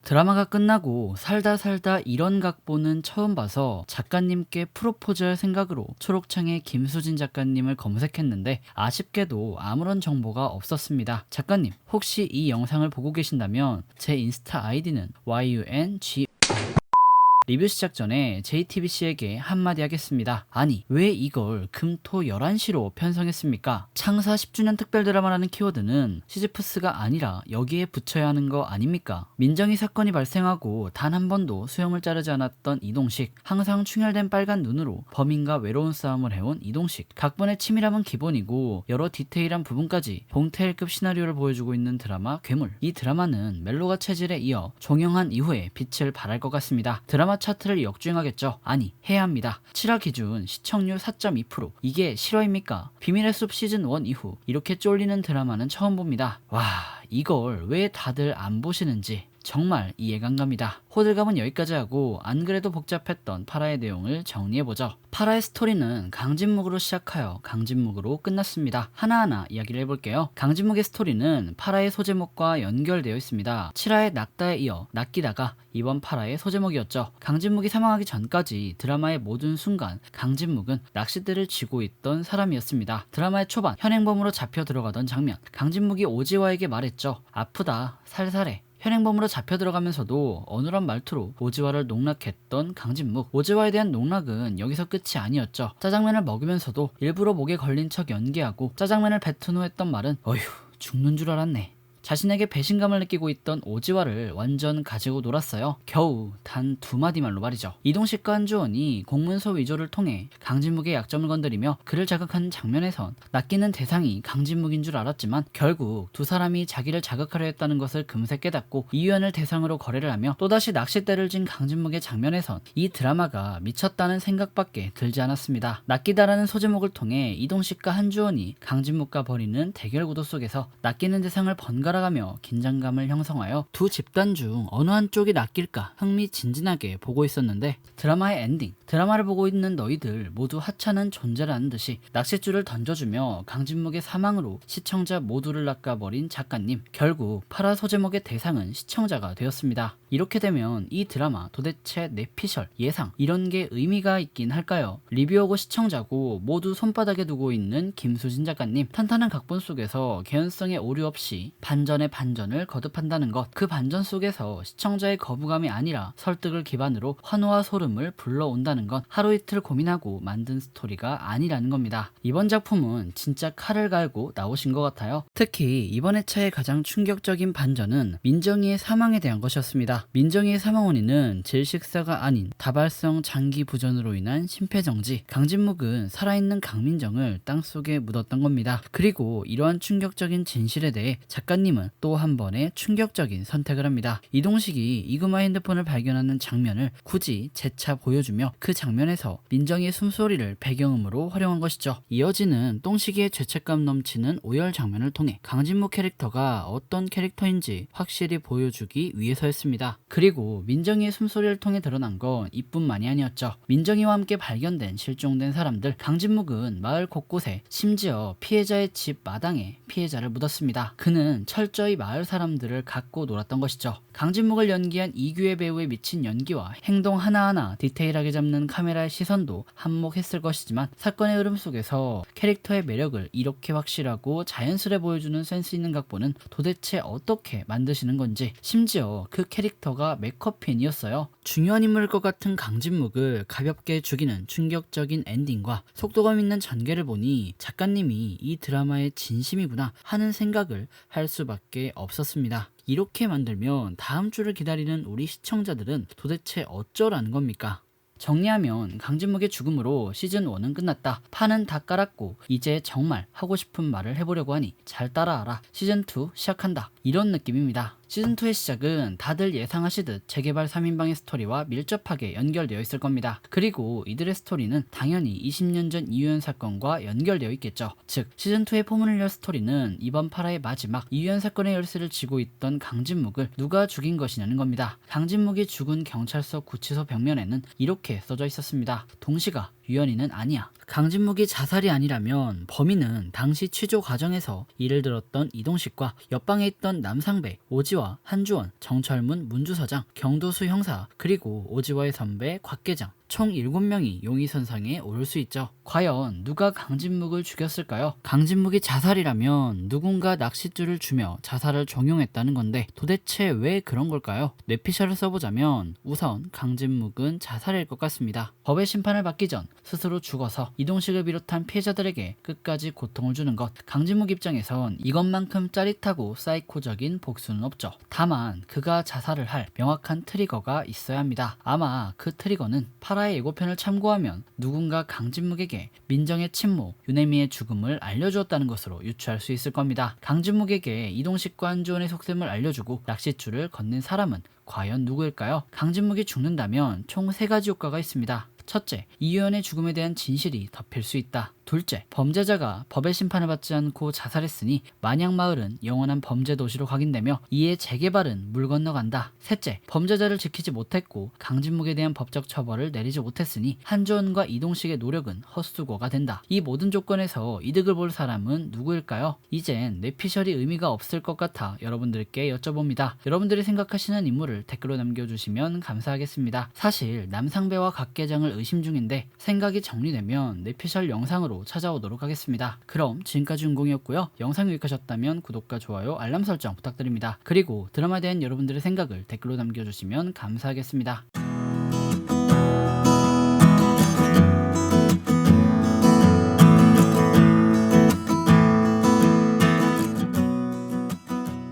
드라마가 끝나고 살다 살다 이런 각본은 처음 봐서 작가님께 프로포즈할 생각으로 초록창에 김수진 작가님을 검색했는데 아쉽게도 아무런 정보가 없었습니다. 작가님, 혹시 이 영상을 보고 계신다면 제 인스타 아이디는 YUNG 리뷰 시작 전에 JTBC에게 한마디 하겠습니다. 아니, 왜 이걸 금토 11시로 편성했습니까? 창사 10주년 특별 드라마라는 키워드는 시지프스가 아니라 여기에 붙여야 하는 거 아닙니까? 민정이 사건이 발생하고 단 한 번도 수염을 자르지 않았던 이동식, 항상 충혈된 빨간 눈으로 범인과 외로운 싸움을 해온 이동식, 각본의 치밀함은 기본이고 여러 디테일한 부분까지 봉태일급 시나리오를 보여주고 있는 드라마 괴물. 이 드라마는 멜로가 체질에 이어 종영한 이후에 빛을 발할 것 같습니다. 드라마 차트를 역주행하겠죠. 아니, 해야 합니다. 7화 기준 시청률 4.2%. 이게 실화입니까? 비밀의 숲 시즌 1 이후 이렇게 쫄리는 드라마는 처음 봅니다. 와, 이걸 왜 다들 안 보시는지 정말 이해가 안 갑니다. 호들갑은 여기까지 하고 안 그래도 복잡했던 파라의 내용을 정리해보죠. 파라의 스토리는 강진묵으로 시작하여 강진묵으로 끝났습니다. 하나하나 이야기를 해볼게요. 강진묵의 스토리는 파라의 소제목과 연결되어 있습니다. 7화의 낙다에 이어 낚이다가 이번 파라의 소제목이었죠. 강진묵이 사망하기 전까지 드라마의 모든 순간 강진묵은 낚싯대를 쥐고 있던 사람이었습니다. 드라마의 초반 현행범으로 잡혀 들어가던 장면, 강진묵이 오지화에게 말했죠. 아프다, 살살해. 현행범으로 잡혀 들어가면서도 어눌한 말투로 오지화를 농락했던 강진묵. 오지화에 대한 농락은 여기서 끝이 아니었죠. 짜장면을 먹으면서도 일부러 목에 걸린 척 연기하고 짜장면을 뱉은 후 했던 말은 어휴, 죽는 줄 알았네. 자신에게 배신감을 느끼고 있던 오지화를 완전 가지고 놀았어요. 겨우 단 2마디 말로 말이죠. 이동식과 한주원이 공문서 위조를 통해 강진묵의 약점을 건드리며 그를 자극하는 장면에선 낚이는 대상이 강진묵인 줄 알았지만 결국 두 사람이 자기를 자극하려 했다는 것을 금세 깨닫고 이유연을 대상으로 거래를 하며 또다시 낚싯대를 진 강진묵의 장면에선 이 드라마가 미쳤다는 생각밖에 들지 않았습니다. 낚이다라는 소제목을 통해 이동식과 한주원이 강진묵과 벌이는 대결 구도 속에서 낚이는 대상을 번갈아 가며 긴장감을 형성하여 두 집단 중 어느 한쪽이 낚일까 흥미진진하게 보고 있었는데 드라마의 엔딩, 드라마를 보고 있는 너희들 모두 하찮은 존재라는 듯이 낚싯줄을 던져주며 강진묵의 사망으로 시청자 모두를 낚아버린 작가님. 결국 파라 소제목의 대상은 시청자가 되었습니다. 이렇게 되면 이 드라마 도대체 내피셜, 예상 이런 게 의미가 있긴 할까요? 리뷰어고 시청자고 모두 손바닥에 두고 있는 김수진 작가님. 탄탄한 각본 속에서 개연성의 오류 없이 반전의 반전을 거듭한다는 것, 그 반전 속에서 시청자의 거부감이 아니라 설득을 기반으로 환호와 소름을 불러온다는 건 하루 이틀 고민하고 만든 스토리가 아니라는 겁니다. 이번 작품은 진짜 칼을 갈고 나오신 것 같아요. 특히 이번 회차의 가장 충격적인 반전은 민정이의 사망에 대한 것이었습니다. 민정이의 사망 원인은 질식사가 아닌 다발성 장기 부전으로 인한 심폐정지. 강진묵은 살아있는 강민정을 땅속에 묻었던 겁니다. 그리고 이러한 충격적인 진실에 대해 작가님은 또 한 번의 충격적인 선택을 합니다. 이동식이 이금화 핸드폰을 발견하는 장면을 굳이 재차 보여주며 그 장면에서 민정이의 숨소리를 배경음으로 활용한 것이죠. 이어지는 똥식이의 죄책감 넘치는 오열 장면을 통해 강진묵 캐릭터가 어떤 캐릭터인지 확실히 보여주기 위해서였습니다. 그리고 민정이의 숨소리를 통해 드러난 건 이뿐만이 아니었죠. 민정이와 함께 발견된 실종된 사람들, 강진묵은 마을 곳곳에 심지어 피해자의 집 마당에 피해자를 묻었습니다. 그는 철저히 마을 사람들을 갖고 놀았던 것이죠. 강진묵을 연기한 이규혜 배우의 미친 연기와 행동 하나하나 디테일하게 잡는 카메라의 시선도 한몫했을 것이지만 사건의 흐름 속에서 캐릭터의 매력을 이렇게 확실하고 자연스레 보여주는 센스 있는 각본은 도대체 어떻게 만드시는 건지. 심지어 그 캐릭터가 맥커핀이었어요. 중요한 인물일 것 같은 강진묵을 가볍게 죽이는 충격적인 엔딩과 속도감 있는 전개를 보니 작가님이 이 드라마의 진심이구나 하는 생각을 할 수밖에 없었습니다. 이렇게 만들면 다음 주를 기다리는 우리 시청자들은 도대체 어쩌라는 겁니까? 정리하면 강진묵의 죽음으로 시즌1은 끝났다. 판은 다 깔았고 이제 정말 하고 싶은 말을 해보려고 하니 잘 따라하라. 시즌2 시작한다. 이런 느낌입니다. 시즌2의 시작은 다들 예상하시듯 재개발 3인방의 스토리와 밀접하게 연결되어 있을 겁니다. 그리고 이들의 스토리는 당연히 20년 전 이유연 사건과 연결되어 있겠죠. 즉 시즌2의 포문을 열 스토리는 이번 파라의 마지막 이유연 사건의 열쇠를 쥐고 있던 강진묵을 누가 죽인 것이냐는 겁니다. 강진묵이 죽은 경찰서 구치소 벽면에는 이렇게 써져 있었습니다. 동시가 유연이는 아니야. 강진묵이 자살이 아니라면 범인은 당시 취조 과정에서 일을 들었던 이동식과 옆방에 있던 남상배, 오지화, 한주원, 정철문 문주서장, 경도수 형사, 그리고 오지화의 선배 곽계장, 총 7명이 용의선상에 오를 수 있죠. 과연 누가 강진묵을 죽였을까요? 강진묵이 자살이라면 누군가 낚싯줄을 주며 자살을 종용했다는 건데 도대체 왜 그런 걸까요? 뇌피셜을 써보자면 우선 강진묵은 자살일 것 같습니다. 법의 심판을 받기 전 스스로 죽어서 이동식을 비롯한 피해자들에게 끝까지 고통을 주는 것. 강진묵 입장에선 이것만큼 짜릿하고 사이코적인 복수는 없죠. 다만 그가 자살을 할 명확한 트리거가 있어야 합니다. 아마 그 트리거는 파라의 예고편을 참고하면 누군가 강진묵에게 민정의 친모 유네미의 죽음을 알려주었다는 것으로 유추할 수 있을 겁니다. 강진묵에게 이동식과 한주원의 속셈을 알려주고 낚싯줄을 건넨 사람은 과연 누구일까요? 강진묵이 죽는다면 총 3가지 효과가 있습니다. 첫째, 이유연의 죽음에 대한 진실이 덮일 수 있다. 둘째, 범죄자가 법의 심판을 받지 않고 자살했으니 만양마을은 영원한 범죄 도시로 각인되며 이에 재개발은 물 건너간다. 셋째, 범죄자를 지키지 못했고 강진묵에 대한 법적 처벌을 내리지 못했으니 한주원과 이동식의 노력은 헛수고가 된다. 이 모든 조건에서 이득을 볼 사람은 누구일까요? 이젠 뇌피셜이 의미가 없을 것 같아 여러분들께 여쭤봅니다. 여러분들이 생각하시는 인물을 댓글로 남겨주시면 감사하겠습니다. 사실 남상배와 곽계장을 의심 중인데 생각이 정리되면 뇌피셜 영상으로 찾아오도록 하겠습니다. 그럼 지금까지 운공이었고요. 영상이 유익하셨다면 구독과 좋아요, 알람 설정 부탁드립니다. 그리고 드라마에 대한 여러분들의 생각을 댓글로 남겨주시면 감사하겠습니다.